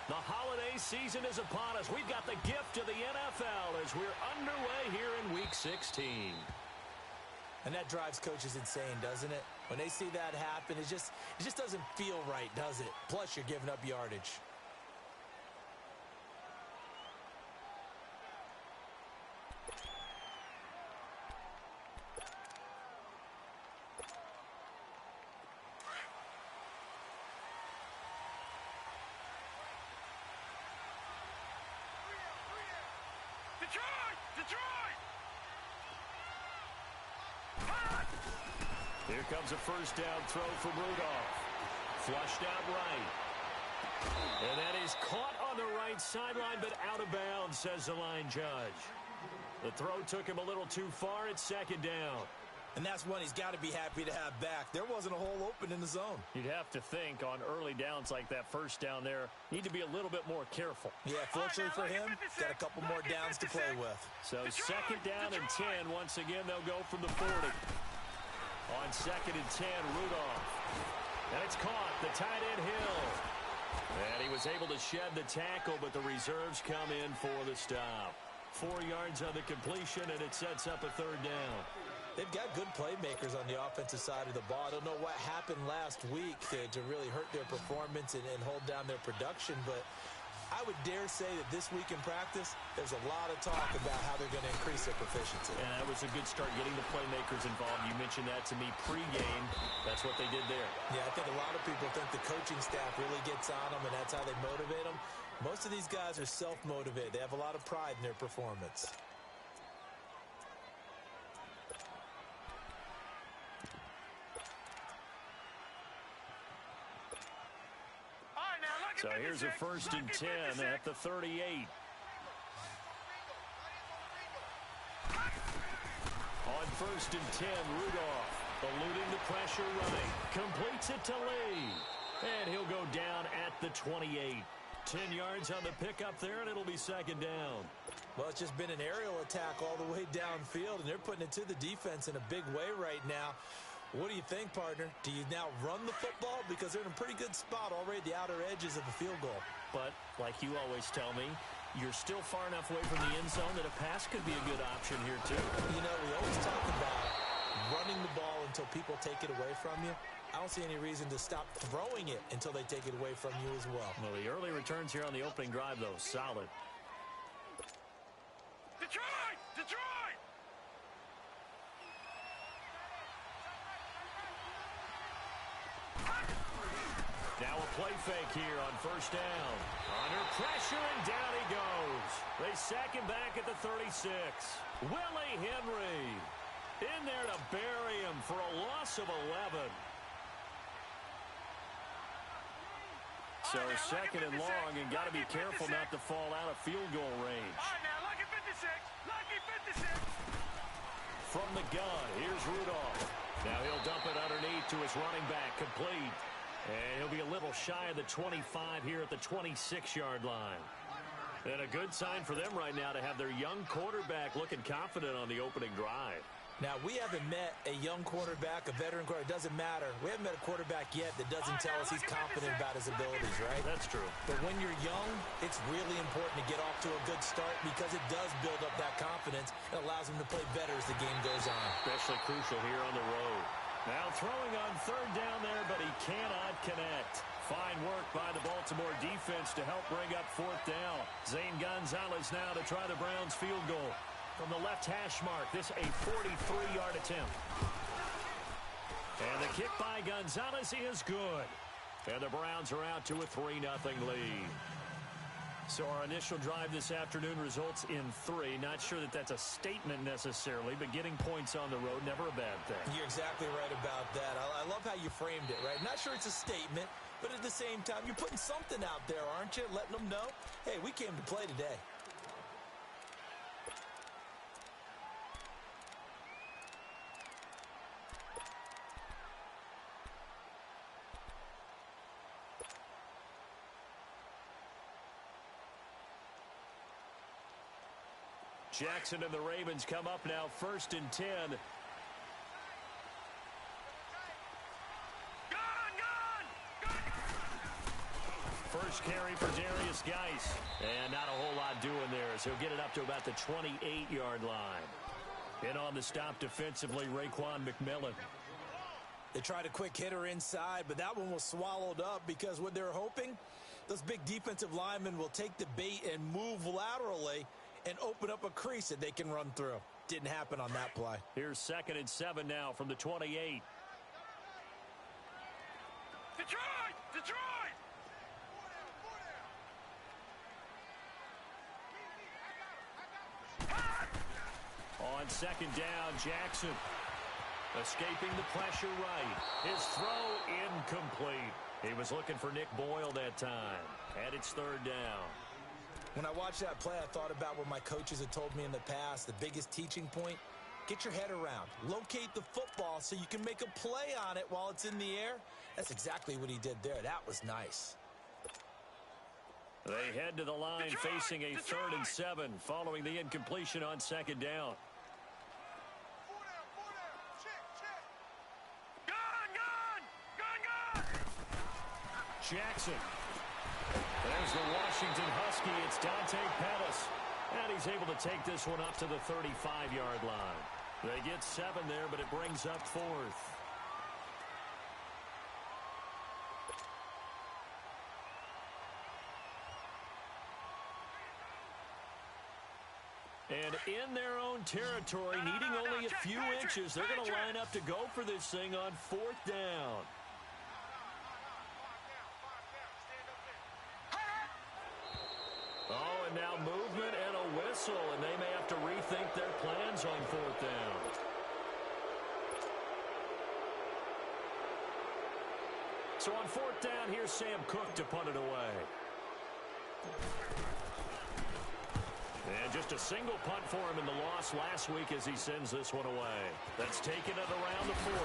The holiday season is upon us. We've got the gift of the NFL as we're underway here in Week 16. And that drives coaches insane, doesn't it? When they see that happen, it just doesn't feel right, does it? Plus, you're giving up yardage. Here comes a first down throw from Rudolph. Flushed out right. And that is caught on the right sideline, but out of bounds, says the line judge. The throw took him a little too far. It's second down. And that's one he's got to be happy to have back. There wasn't a hole open in the zone. You'd have to think on early downs like that first down there, need to be a little bit more careful. Yeah, fortunately for him, got a couple more downs to play with. So second down and 10. Once again, they'll go from the 40. On second and 10, Rudolph. And it's caught. The tight end Hill. And he was able to shed the tackle, but the reserves come in for the stop. 4 yards on the completion, and it sets up a third down. They've got good playmakers on the offensive side of the ball. I don't know what happened last week to really hurt their performance and hold down their production, but I would dare say that this week in practice, there's a lot of talk about how they're going to increase their proficiency. And that was a good start, getting the playmakers involved. You mentioned that to me pregame. That's what they did there. Yeah, I think a lot of people think the coaching staff really gets on them, and that's how they motivate them. Most of these guys are self-motivated. They have a lot of pride in their performance. So here's a first and 10 at the 38. On first and 10, Rudolph eluding the pressure right. Completes it to Lee. And he'll go down at the 28. 10 yards on the pickup there, and it'll be second down. Well, it's just been an aerial attack all the way downfield, and they're putting it to the defense in a big way right now. What do you think, partner? Do you now run the football? Because they're in a pretty good spot already at the outer edges of a field goal. But, like you always tell me, you're still far enough away from the end zone that a pass could be a good option here, too. You know, we always talk about running the ball until people take it away from you. I don't see any reason to stop throwing it until they take it away from you as well. Well, the early returns here on the opening drive, though, solid. Detroit! Detroit! Now a play fake here on first down. Under pressure, and down he goes. They sack him back at the 36. Willie Henry in there to bury him for a loss of 11. So second and long, and got to be careful not to fall out of field goal range. All right, now, lucky 56. Lucky 56. From the gun, here's Rudolph. Now he'll dump it underneath to his running back, complete. And he'll be a little shy of the 25 here at the 26-yard line. And a good sign for them right now to have their young quarterback looking confident on the opening drive. Now, we haven't met a young quarterback, a veteran quarterback. It doesn't matter. We haven't met a quarterback yet that doesn't tell us he's confident about his abilities, right? That's true. But when you're young, it's really important to get off to a good start because it does build up that confidence. It allows him to play better as the game goes on. Especially crucial here on the road. Now throwing on third down there, but he cannot connect. Fine work by the Baltimore defense to help bring up fourth down. Zane Gonzalez now to try the Browns field goal. From the left hash mark, this a 43-yard attempt. And the kick by Gonzalez is good. And the Browns are out to a 3-0 lead. So our initial drive this afternoon results in 3. Not sure that that's a statement necessarily, but getting points on the road, never a bad thing. You're exactly right about that. I love how you framed it, right? Not sure it's a statement, but at the same time, you're putting something out there, aren't you? Letting them know, hey, we came to play today. Jackson and the Ravens come up now, first and 10. First carry for Darius Geis. And not a whole lot doing there, as he'll get it up to about the 28-yard line. In on the stop defensively, Raekwon McMillan. They tried a quick hitter inside, but that one was swallowed up because what they're hoping, those big defensive linemen will take the bait and move laterally and open up a crease that they can run through. Didn't happen on that play. Here's 2nd and 7 now from the 28. Detroit! Detroit! On 2nd down, Jackson escaping the pressure right. His throw incomplete. He was looking for Nick Boyle that time. And it's 3rd down. When I watched that play, I thought about what my coaches had told me in the past. The biggest teaching point, get your head around. Locate the football so you can make a play on it while it's in the air. That's exactly what he did there. That was nice. They head to the line facing a 3rd and 7 following the incompletion on 2nd down. Jackson. There's the Washington Husky. It's Dante Pettis. And he's able to take this one up to the 35-yard line. They get 7 there, but it brings up 4th. And in their own territory, needing only a few inches, they're going to line up to go for this thing on 4th down. Oh, and now movement and a whistle, and they may have to rethink their plans on 4th down. So on 4th down, here's Sam Cook to punt it away. And just a single punt for him in the loss last week as he sends this one away. That's taken it around the 40.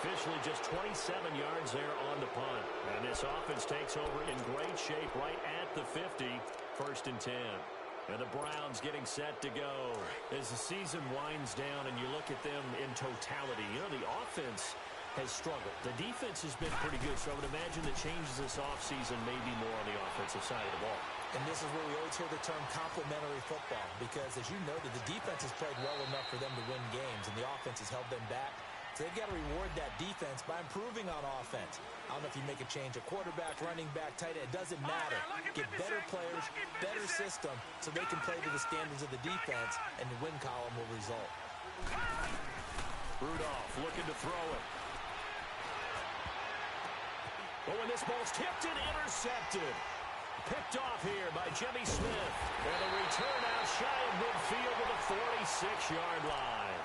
Officially just 27 yards there on the punt. And this offense takes over in great shape right at the 50. 1st and 10. And the Browns getting set to go. As the season winds down and you look at them in totality, you know, the offense has struggled. The defense has been pretty good, so I would imagine the changes this offseason may be more on the offensive side of the ball. And this is where we always hear the term complementary football, because as you noted, the defense has played well enough for them to win games, and the offense has held them back. So they've got to reward that defense by improving on offense. I don't know if you make a change, a quarterback, running back, tight end, it doesn't matter. Get better players, better system, so they can play to the standards of the defense, and the win column will result. Rudolph looking to throw it. Oh, and this ball's tipped and intercepted. Picked off here by Jimmy Smith. And a return out shy of midfield to the 46-yard line.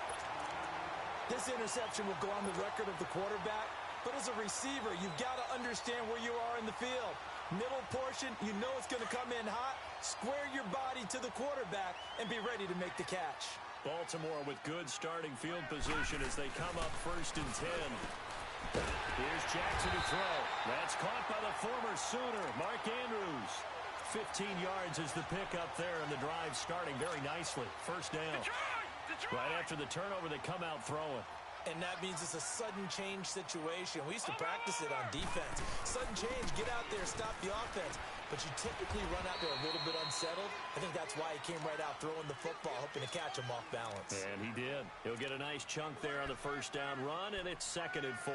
This interception will go on the record of the quarterback, but as a receiver, you've got to understand where you are in the field. Middle portion, you know it's going to come in hot. Square your body to the quarterback and be ready to make the catch. Baltimore with good starting field position as they come up 1st and 10. Here's Jackson to throw. That's caught by the former Sooner, Mark Andrews. 15 yards is the pickup there, and the drive starting very nicely. 1st down. Detroit! Right after the turnover, they come out throwing. And that means it's a sudden change situation. We used to practice it on defense. Sudden change, get out there, stop the offense. But you typically run out there a little bit unsettled. I think that's why he came right out throwing the football, hoping to catch him off balance. And he did. He'll get a nice chunk there on the 1st down run, and it's 2nd and 4.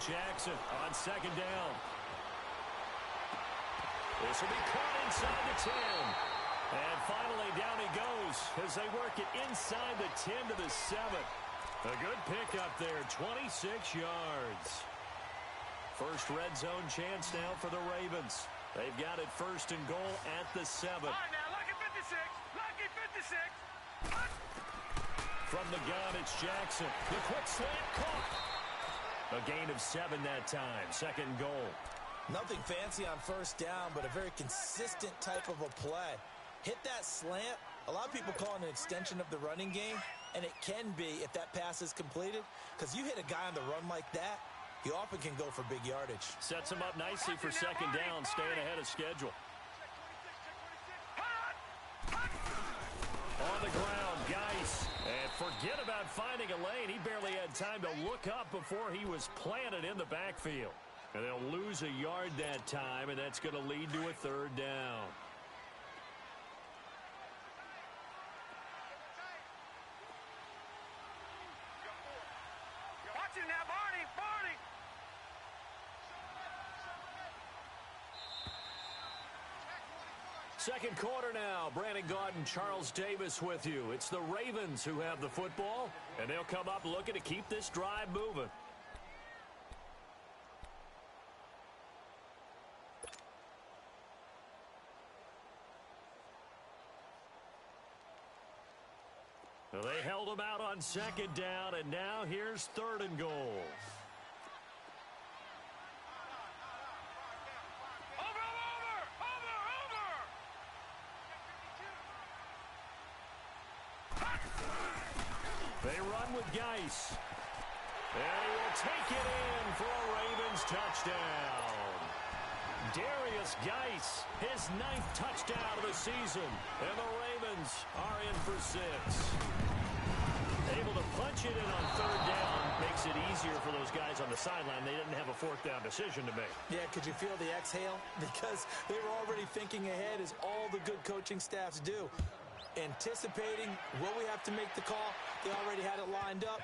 Jackson on 2nd down. This will be caught inside the 10. And finally down he goes as they work it inside the 10 to the 7. A good pickup there, 26 yards. First red zone chance now for the Ravens. They've got it 1st and goal at the 7. All right, now, lucky 56. Lucky 56. From the gun, it's Jackson. The quick slant caught. A gain of 7 that time. 2nd and goal. Nothing fancy on 1st down, but a very consistent type of a play. Hit that slant, A lot of people call it an extension of the running game, and it can be if that pass is completed, because you hit a guy on the run like that, he often can go for big yardage. Sets him up nicely for second down, staying ahead of schedule. On the ground, Geis. And forget about finding a lane. He barely had time to look up before he was planted in the backfield. And they'll lose a yard that time, and that's going to lead to a third down. Watch it now, Barney! Barney! Second quarter now. Brandon Gaudin, Charles Davis with you. It's the Ravens who have the football, and they'll come up looking to keep this drive moving. Well, they held them out on second down, and now here's third and goal. They run with Geis. And he will take it in for a Ravens touchdown. Darius Geis, his 9th touchdown of the season. And the Ravens are in for 6. Able to punch it in on third down makes it easier for those guys on the sideline. They didn't have a fourth down decision to make. Yeah, could you feel the exhale? Because they were already thinking ahead, as all the good coaching staffs do. Anticipating, will we have to make the call? They already had it lined up.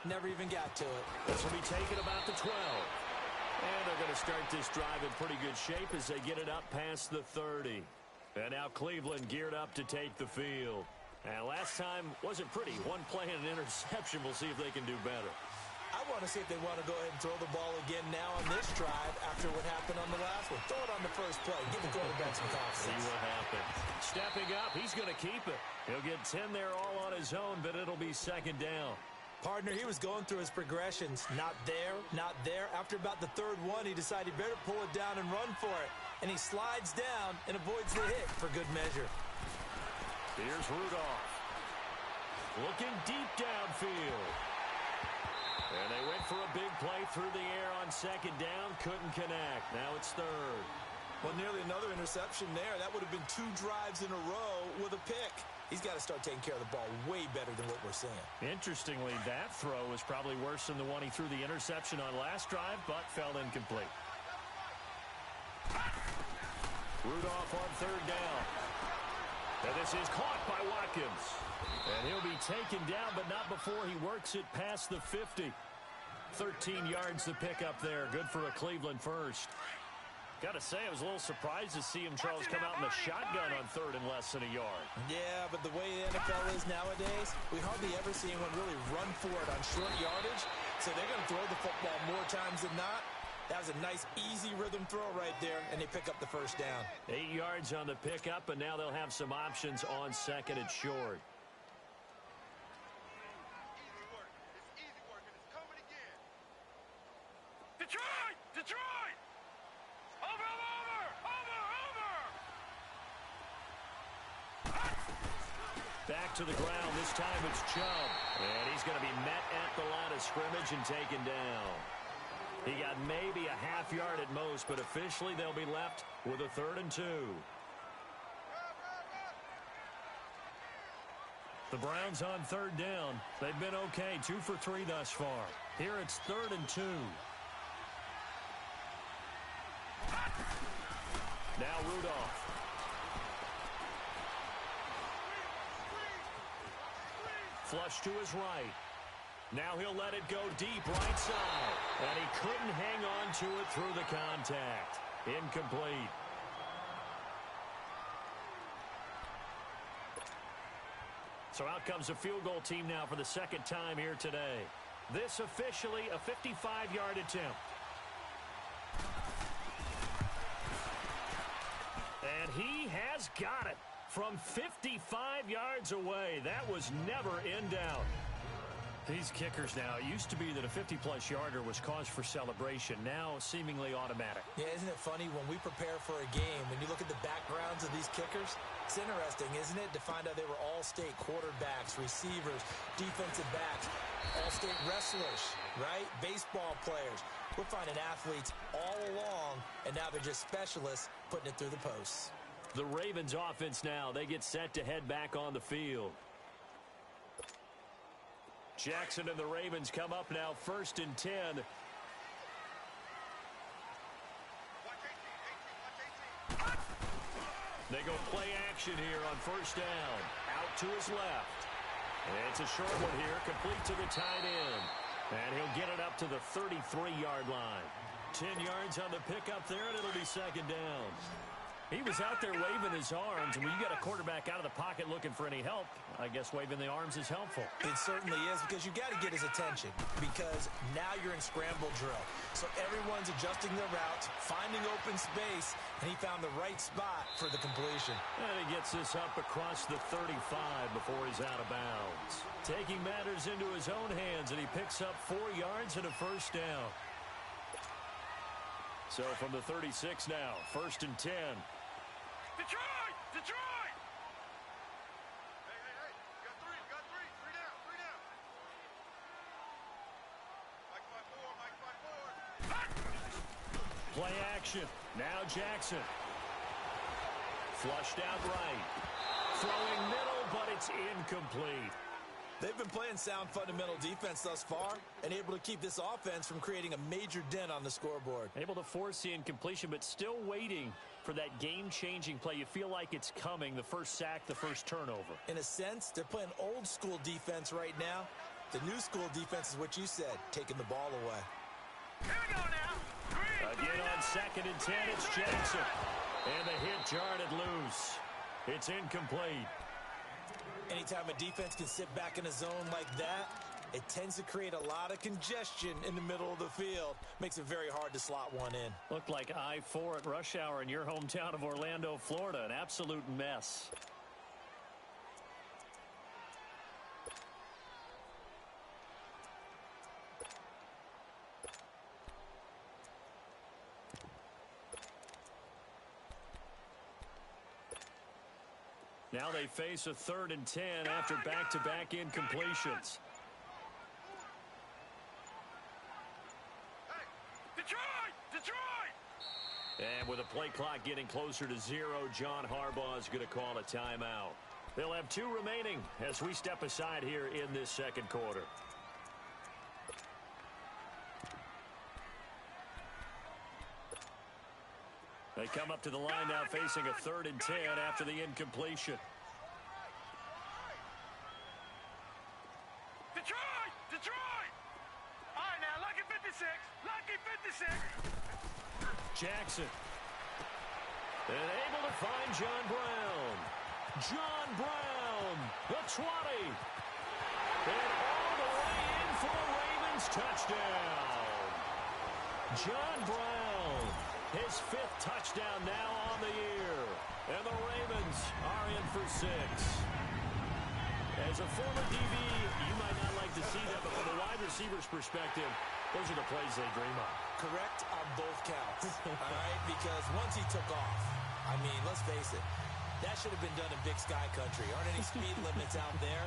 Never even got to it. This will be taken about the 12. And they're going to start this drive in pretty good shape as they get it up past the 30. And now Cleveland geared up to take the field. And last time wasn't pretty. One play and an interception. We'll see if they can do better. I want to see if they want to go ahead and throw the ball again now on this drive after what happened on the last one. Throw it on the first play. Give the quarterback some confidence. See what happens. Stepping up, he's going to keep it. He'll get 10 there all on his own, but it'll be second down. Partner, he was going through his progressions. Not there, not there. After about the third one, he decided he better pull it down and run for it. And he slides down and avoids the hit for good measure. Here's Rudolph. Looking deep downfield. And they went for a big play through the air on second down. Couldn't connect. Now it's third. Well, nearly another interception there. That would have been 2 drives in a row with a pick. He's got to start taking care of the ball way better than what we're seeing. Interestingly, that throw was probably worse than the one he threw the interception on last drive, but fell incomplete. Rudolph on third down. And this is caught by Watkins. And he'll be taken down, but not before he works it past the 50. 13 yards to pick up there. Good for a Cleveland first. Got to say, I was a little surprised to see him, Charles, come out in the shotgun on third and less than a yard. Yeah, but the way the NFL is nowadays, we hardly ever see anyone really run for it on short yardage. So they're going to throw the football more times than not. That was a nice, easy rhythm throw right there, and they pick up the first down. 8 yards on the pickup, and now they'll have some options on second and short. Easy work, and it's coming again. Detroit! Detroit! Over! Back to the ground. This time it's Chubb. And he's going to be met at the line of scrimmage and taken down. He got maybe a half yard at most, but officially they'll be left with a 3rd and 2. The Browns on third down. They've been okay, 2 for 3 thus far. Here it's 3rd and 2. Now Rudolph. Flush to his right. Now he'll let it go deep right side. And he couldn't hang on to it through the contact. Incomplete. So out comes a field goal team now for the second time here today. This officially a 55-yard attempt. And he has got it from 55 yards away. That was never in doubt. These kickers now, it used to be that a 50-plus yarder was cause for celebration. Now, seemingly automatic. Yeah, isn't it funny when we prepare for a game, when you look at the backgrounds of these kickers, it's interesting, isn't it, to find out they were all-state quarterbacks, receivers, defensive backs, all-state wrestlers, right? Baseball players. We're finding athletes all along, and now they're just specialists putting it through the posts. The Ravens offense now, they get set to head back on the field. Jackson and the Ravens come up now, 1st and 10. They go play action here on 1st down. Out to his left. And it's a short one here, complete to the tight end. And he'll get it up to the 33-yard line. 10 yards on the pickup there, and it'll be 2nd down. He was out there waving his arms, and when you got a quarterback out of the pocket looking for any help, I guess waving the arms is helpful. It certainly is, because you got to get his attention, because now you're in scramble drill. So everyone's adjusting their routes, finding open space, and he found the right spot for the completion. And he gets this up across the 35 before he's out of bounds. Taking matters into his own hands, and he picks up 4 yards and a 1st down. So from the 36 now, 1st and 10. Detroit! Detroit! Hey. Got three. Three down. Mike 4. Play action. Now Jackson. Flushed out right. Throwing middle, but it's incomplete. They've been playing sound fundamental defense thus far and able to keep this offense from creating a major dent on the scoreboard. Able to force the incompletion, but still waiting for that game-changing play. You feel like it's coming, the first sack, the first turnover. In a sense, they're playing old-school defense right now. The new-school defense is what you said, taking the ball away. Here we go now. Again on 2nd and 10, it's Jackson. And the hit jarred it loose. It's incomplete. Anytime a defense can sit back in a zone like that, it tends to create a lot of congestion in the middle of the field. Makes it very hard to slot one in. Looked like I-4 at rush hour in your hometown of Orlando, Florida. An absolute mess. Now they face a 3rd and 10 after back-to-back incompletions. Detroit! And with a play clock getting closer to 0, John Harbaugh is going to call a timeout. They'll have 2 remaining as we step aside here in this 2nd quarter. They come up to the line now facing a 3rd and 10 after the incompletion. Detroit! All right, now, lucky 56. Jackson. And able to find John Brown. John Brown, the 20. And all the way in for a Ravens touchdown. John Brown, his 5th touchdown now on the year. And the Ravens are in for 6. As a former DB, you might not like to see that, but from a wide receiver's perspective, those are the plays they dream of. Correct on both counts, all right? Because once he took off, I mean, let's face it, that should have been done in Big Sky Country. Aren't any speed limits out there?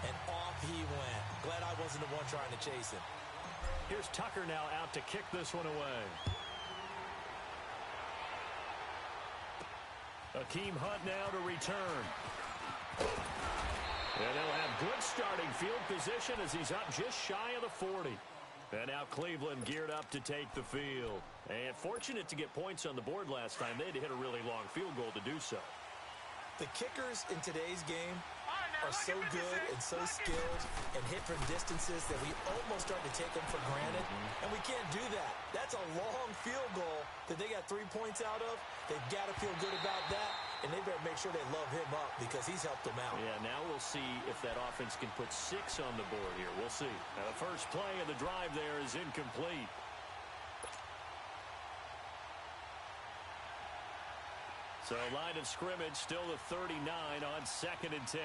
And off he went. Glad I wasn't the one trying to chase him. Here's Tucker now out to kick this one away. Akeem Hunt now to return. And they'll have good starting field position as he's up just shy of the 40. And now Cleveland geared up to take the field. And fortunate to get points on the board last time. They had to hit a really long field goal to do so. The kickers in today's game are so good and so skilled and hit from distances that we almost start to take them for granted. And we can't do that. That's a long field goal that they got 3 points out of. They've got to feel good about that, and they better make sure they love him up because he's helped them out. Yeah, now we'll see if that offense can put 6 on the board here. We'll see. Now the first play of the drive there is incomplete. So line of scrimmage still the 39 on 2nd and 10.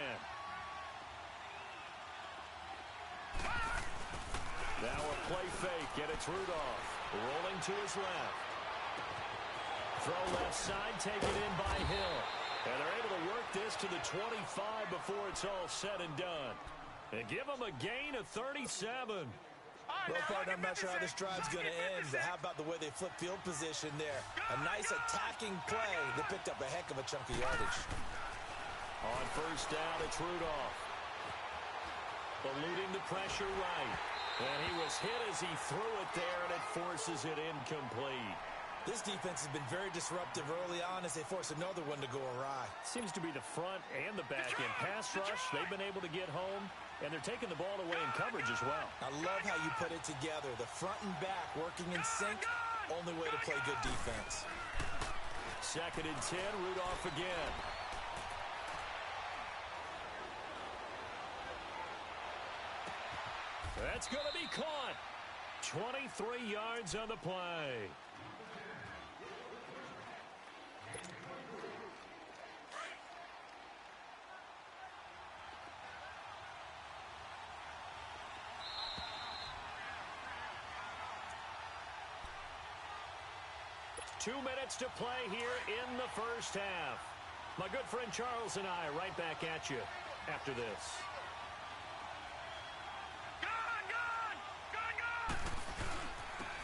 Now a play fake, and it's Rudolph rolling to his left. Throw left side, taken in by Hill. And they're able to work this to the 25 before it's all said and done. And give them a gain of 37. Well, partner, I'm not sure how this drive's going to end, but how about the way they flip field position there? A nice attacking play that picked up a heck of a chunk of yardage. On first down, it's Rudolph. Eluding the pressure right. And he was hit as he threw it there, and it forces it incomplete. This defense has been very disruptive early on as they force another one to go awry. Seems to be the front and the back end. Pass rush, they've been able to get home, and they're taking the ball away in coverage as well. I love how you put it together. The front and back working in sync, only way to play good defense. 2nd and 10, Rudolph again. That's going to be caught. 23 yards on the play. Two minutes to play here in the first half. My good friend Charles and I right back at you after this.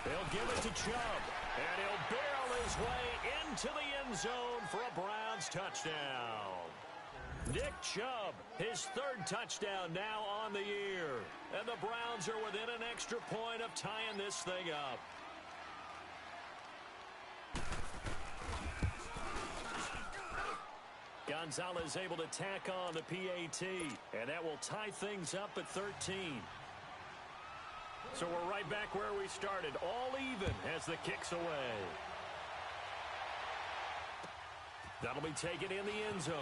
They'll give it to Chubb, and he'll barrel his way into the end zone for a Browns touchdown. Nick Chubb, his 3rd touchdown now on the year. And the Browns are within an extra point of tying this thing up. Gonzalez able to tack on the PAT, and that will tie things up at 13. So we're right back where we started, all even as the kick's away. That'll be taken in the end zone.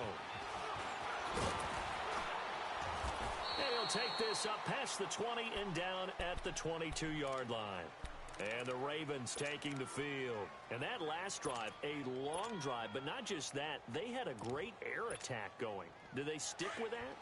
And he'll take this up past the 20 and down at the 22-yard line. And the Ravens taking the field. And that last drive, a long drive, but not just that. They had a great air attack going. Do they stick with that?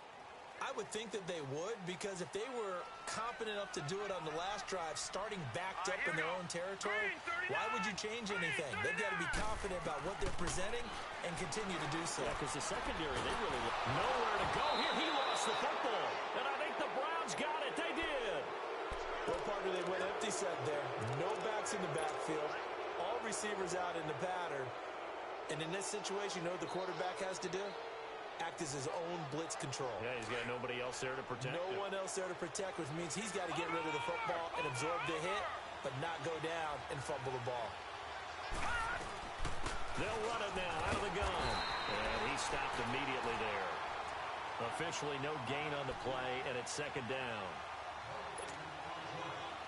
I would think that they would, because if they were confident enough to do it on the last drive, starting backed up in their own territory, why would you change anything? They've got to be confident about what they're presenting and continue to do so. Yeah, because the secondary, they really nowhere to go here. He lost the football, and I think the Browns got it. They did. Well, partner, they went empty set there. No backs in the backfield. All receivers out in the pattern. And in this situation, you know what the quarterback has to do? Act as his own blitz control. Yeah, he's got nobody else there to protect him. No one else there to protect, which means he's got to get rid of the football and absorb the hit, but not go down and fumble the ball. They'll run it now out of the gun. And he stopped immediately there. Officially no gain on the play, and it's 2nd down.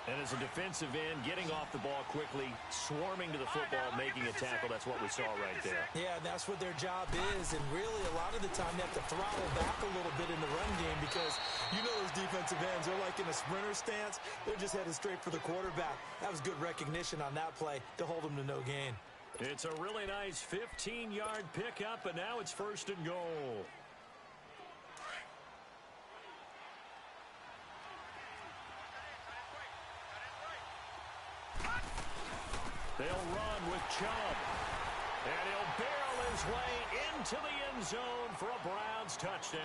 And as a defensive end, getting off the ball quickly, swarming to the football, making a tackle, that's what we saw right there. Yeah, that's what their job is. And really, a lot of the time, they have to throttle back a little bit in the run game because you know those defensive ends, they're like in a sprinter stance. They're just headed straight for the quarterback. That was good recognition on that play to hold them to no gain. It's a really nice 15-yard pickup, and now it's 1st and goal. They'll run with Chubb. And he'll barrel his way into the end zone for a Browns touchdown.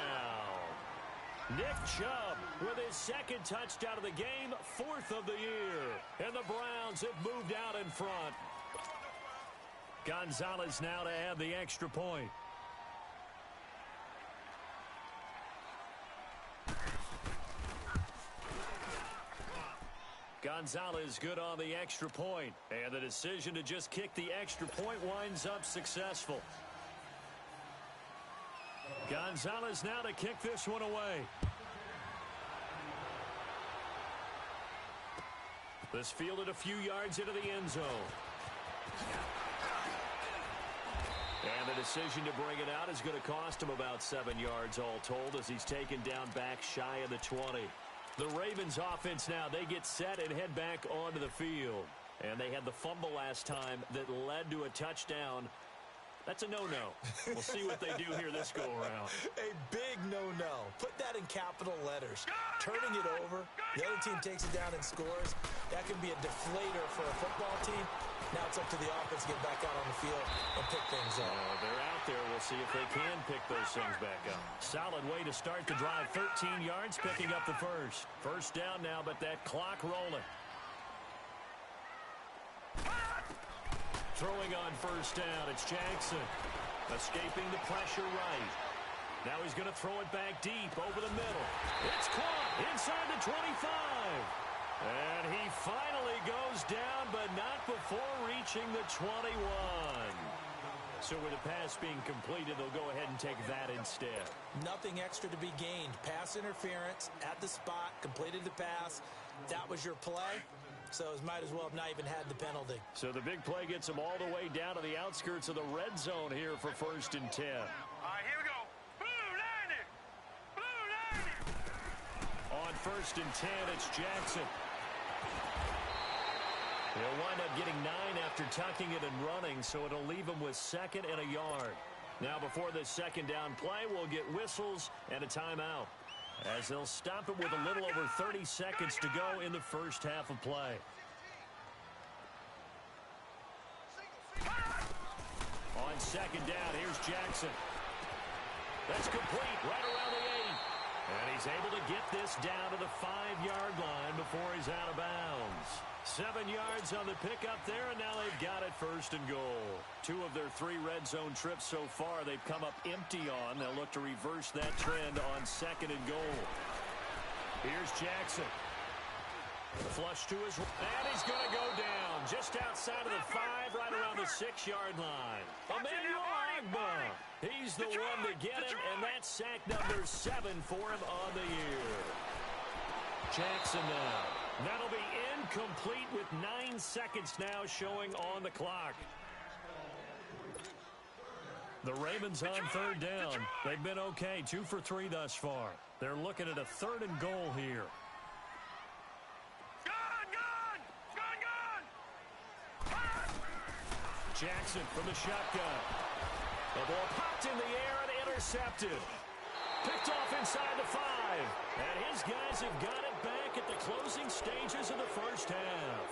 Nick Chubb with his 2nd touchdown of the game, 4th of the year. And the Browns have moved out in front. Gonzalez now to add the extra point. Gonzalez good on the extra point. And the decision to just kick the extra point winds up successful. Gonzalez now to kick this one away. This fielded a few yards into the end zone. And the decision to bring it out is going to cost him about 7 yards all told as he's taken down back shy of the 20. The Ravens offense now, they get set and head back onto the field. And they had the fumble last time that led to a touchdown. That's a no-no. We'll see what they do here this go-around. A big no-no. Put that in capital letters. Turning it over, the other team takes it down and scores. That can be a deflator for a football team. Now it's up to the offense to get back out on the field and pick things up. They're out there. We'll see if they can pick those things back up. Solid way to start the drive. 13 yards, picking up the first. First down now, but that clock rolling. Throwing on first down, it's Jackson. Escaping the pressure right. Now he's going to throw it back deep over the middle. It's caught inside the 25. And he finally goes down, but not before reaching the 21. So with the pass being completed, they'll go ahead and take that instead. Nothing extra to be gained. Pass interference at the spot, completed the pass. That was your play. So it might as well have not even had the penalty. So the big play gets them all the way down to the outskirts of the red zone here for 1st and 10. All right, here we go. Blue line it. Blue line it. On 1st and 10, it's Jackson. He'll wind up getting 9 after tucking it and running, so it'll leave him with 2nd and a yard. Now before this 2nd down play, we'll get whistles and a timeout, as they'll stop it with a little over 30 seconds to go in the first half of play. On 2nd down, here's Jackson. That's complete right around the 8. And he's able to get this down to the 5-yard line before he's out of bounds. 7 yards on the pickup there, and now they've got it 1st and goal. 2 of their 3 red zone trips so far they've come up empty on. They'll look to reverse that trend on 2nd and goal. Here's Jackson. Flush to his right, and he's going to go down just outside of the 5, right around the 6-yard line. Emmanuel Agba. He's the one to get him, and that's sack number 7 for him on the year. Jackson now. That'll be incomplete with 9 seconds now showing on the clock. The Ravens on 3rd down. They've been okay, 2 for 3 thus far. They're looking at a 3rd and goal here. Jackson from the shotgun. The ball popped in the air and intercepted. Picked off inside the 5. And his guys have got it back at the closing stages of the first half.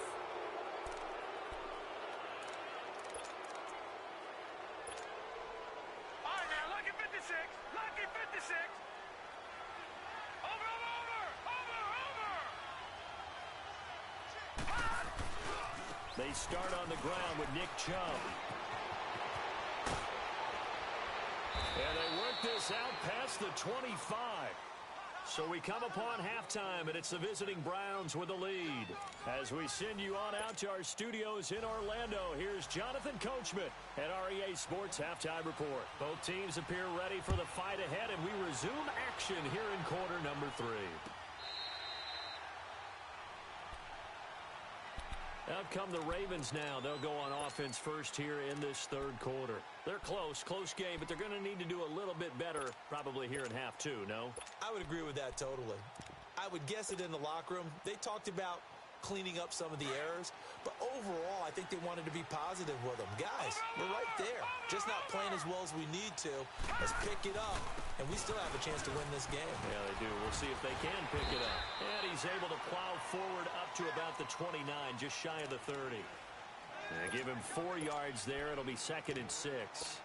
All right, now, lucky 56. Lucky 56. Over. They start on the ground with Nick Chubb. And they work this out past the 25. So we come upon halftime, and it's the visiting Browns with the lead. As we send you on out to our studios in Orlando, here's Jonathan Coachman at REA Sports Halftime Report. Both teams appear ready for the fight ahead, and we resume action here in quarter number 3. Out come the Ravens now. They'll go on offense first here in this 3rd quarter. They're close game, but they're going to need to do a little bit better probably here in half 2, no? I would agree with that totally. I would guess it in the locker room. They talked about cleaning up some of the errors, but overall, I think they wanted to be positive with them. Guys, we're right there. Just not playing as well as we need to. Let's pick it up, and we still have a chance to win this game. Yeah, they do. We'll see if they can pick it up. And he's able to plow forward up to about the 29, just shy of the 30. And give him 4 yards there. It'll be 2nd and 6.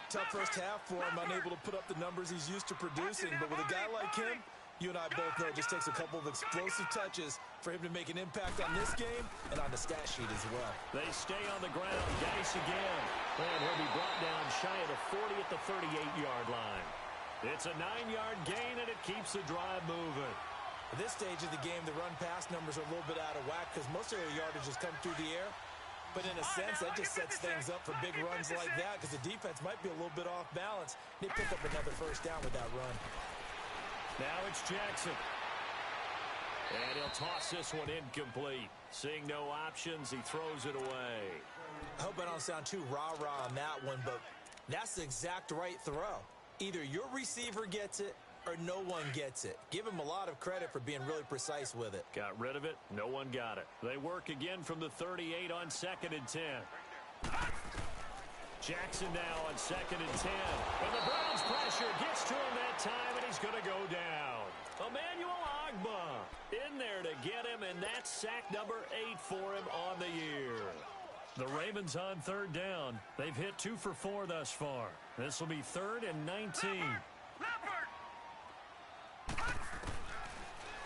Tough first half for him, unable to put up the numbers he's used to producing, but with a guy like him, you and I both know it just takes a couple of explosive touches for him to make an impact on this game and on the stat sheet as well. They stay on the ground. Dice again. And he'll be brought down shy of the 40 at the 38-yard line. It's a 9-yard gain, and it keeps the drive moving. At this stage of the game, the run-pass numbers are a little bit out of whack because most of their yardage has come through the air. But in a sense, that just sets things up for big runs like that because the defense might be a little bit off balance. They pick up another first down with that run. Now it's Jackson. And he'll toss this one incomplete. Seeing no options, he throws it away. I hope I don't sound too rah-rah on that one, but that's the exact right throw. Either your receiver gets it or no one gets it. Give him a lot of credit for being really precise with it. Got rid of it. No one got it. They work again from the 38 on 2nd and 10. Jackson now on 2nd and 10. And the Browns pressure gets to him that time, and he's going to go down. Emmanuel Ogbah in there to get him, and that's sack number 8 for him on the year. The Ravens on 3rd down. They've hit 2 for 4 thus far. This will be 3rd and 19.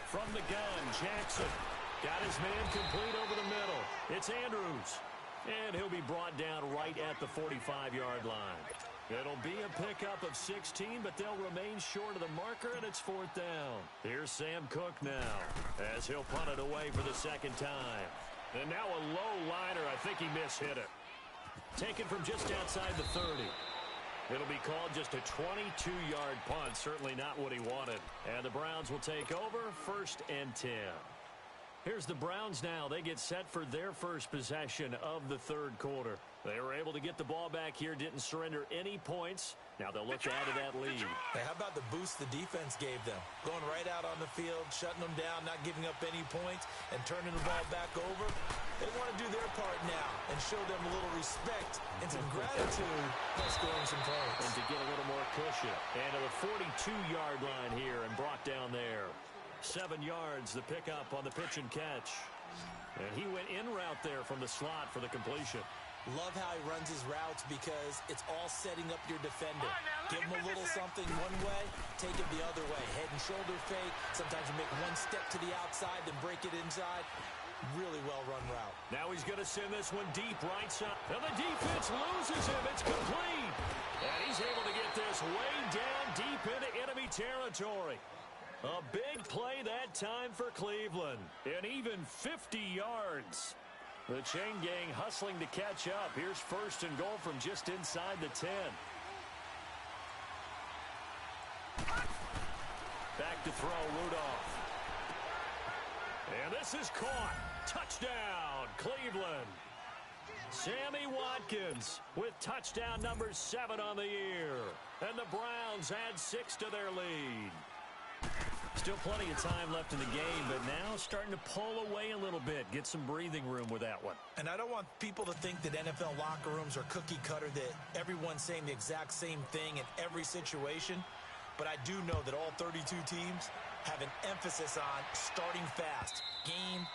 From the gun, Jackson got his man complete over the middle. It's Andrews. And he'll be brought down right at the 45-yard line. It'll be a pickup of 16, but they'll remain short of the marker, and it's 4th down. Here's Sam Cook now, as he'll punt it away for the 2nd time. And now a low liner. I think he mishit it. Taken from just outside the 30. It'll be called just a 22-yard punt. Certainly not what he wanted. And the Browns will take over 1st and 10. Here's the Browns now. They get set for their first possession of the 3rd quarter. They were able to get the ball back here, didn't surrender any points. Now they'll look to add to that lead. Hey, how about the boost the defense gave them? Going right out on the field, shutting them down, not giving up any points, and turning the ball back over. They want to do their part now and show them a little respect and some gratitude by scoring some points. And to get a little more cushion. And to the 42-yard line here and brought down there. 7 yards, the pickup on the pitch and catch. And he went in route there from the slot for the completion. Love how he runs his routes because it's all setting up your defender. Give him a little something one way, take it the other way. Head and shoulder fake. Sometimes you make one step to the outside, then break it inside. Really well-run route. Now he's going to send this one deep right side. And the defense loses him. It's complete. And he's able to get this way down deep into enemy territory. A big play that time for Cleveland. And even 50 yards. The chain gang hustling to catch up. Here's 1st and goal from just inside the 10. Back to throw, Rudolph. And this is caught. Touchdown, Cleveland. Sammy Watkins with touchdown number 7 on the year. And the Browns add 6 to their lead. Still plenty of time left in the game, but now starting to pull away a little bit. Get some breathing room with that one. And I don't want people to think that NFL locker rooms are cookie cutter, that everyone's saying the exact same thing in every situation. But I do know that all 32 teams have an emphasis on starting fast. Game,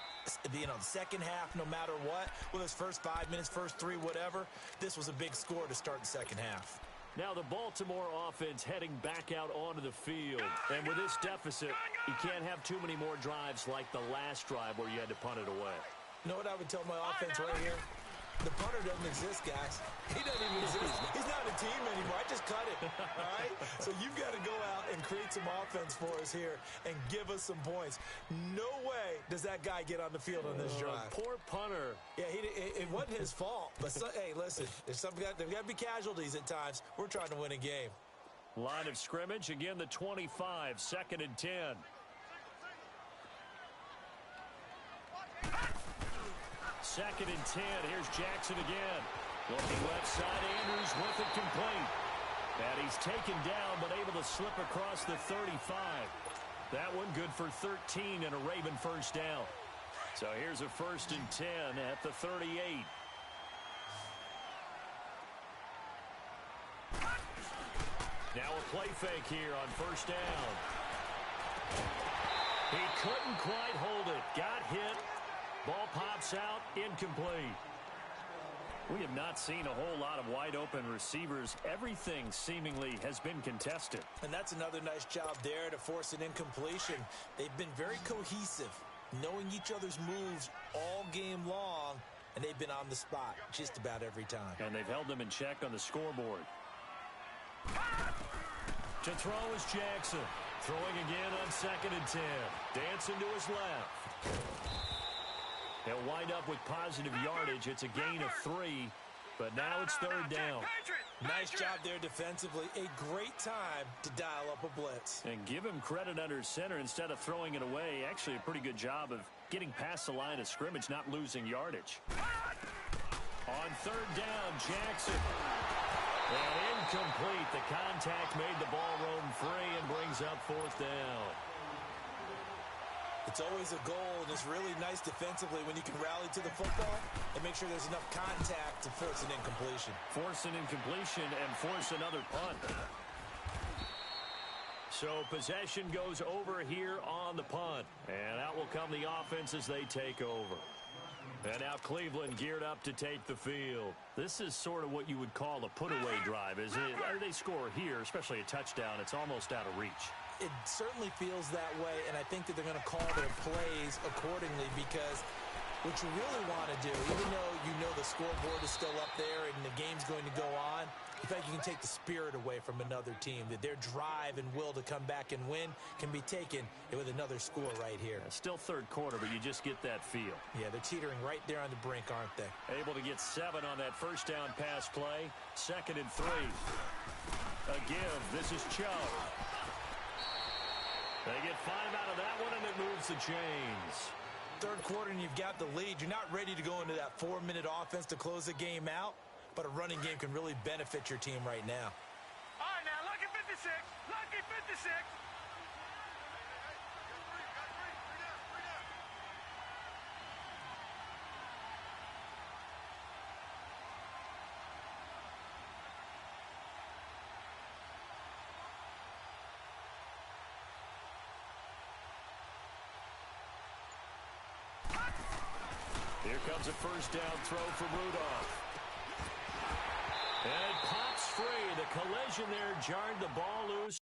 the second half, no matter what. Whether it's first 5 minutes, first 3, whatever. This was a big score to start the second half. Now the Baltimore offense heading back out onto the field. And with this deficit, you can't have too many more drives like the last drive where you had to punt it away. You know what I would tell my offense right here? The punter doesn't exist, guys. He doesn't even exist. He's not a team anymore. I just cut it, all right? So you've got to go out and create some offense for us here and give us some points. No way does that guy get on the field on this drive. Poor punter. Yeah, it wasn't his fault. But, hey, listen, there's got to be casualties at times. We're trying to win a game. Line of scrimmage, again the 25, 2nd and 10. Second and 10. Here's Jackson again. Looking left side, Andrews with it complete. And he's taken down, but able to slip across the 35. That one good for 13 and a Raven first down. So here's a 1st and 10 at the 38. Now a play fake here on 1st down. He couldn't quite hold it. Got hit. Ball pops out, incomplete. We have not seen a whole lot of wide-open receivers. Everything seemingly has been contested. And that's another nice job there to force an incompletion. They've been very cohesive, knowing each other's moves all game long, and they've been on the spot just about every time. And they've held them in check on the scoreboard. To throw is Jackson. Throwing again on 2nd and 10. Dancing to his left. They'll wind up with positive yardage. It's a gain of 3, but now it's 3rd down. Nice job there defensively. A great time to dial up a blitz. And give him credit under center instead of throwing it away. Actually a pretty good job of getting past the line of scrimmage, not losing yardage. On 3rd down, Jackson. And incomplete. The contact made the ball roam free and brings up 4th down. It's always a goal, and it's really nice defensively when you can rally to the football and make sure there's enough contact to force an incompletion. Force an incompletion and force another punt. So possession goes over here on the punt. And out will come the offense as they take over. And now Cleveland geared up to take the field. This is sort of what you would call a put-away drive, isn't it? They score here, especially a touchdown. It's almost out of reach. It certainly feels that way, and I think that they're going to call their plays accordingly because what you really want to do, even though you know the scoreboard is still up there and the game's going to go on, in fact, you can take the spirit away from another team, that their drive and will to come back and win can be taken with another score right here. Still third quarter, but you just get that feel. Yeah, they're teetering right there on the brink, aren't they? Able to get 7 on that first down pass play. 2nd and 3. A give. This is Chubb. They get 5 out of that one, and it moves the chains. Third quarter, and you've got the lead. You're not ready to go into that 4-minute offense to close the game out, but a running game can really benefit your team right now. All right, now, lucky 56. Lucky 56. Here comes a first down throw for Rudolph. And it pops free. The collision there jarred the ball loose.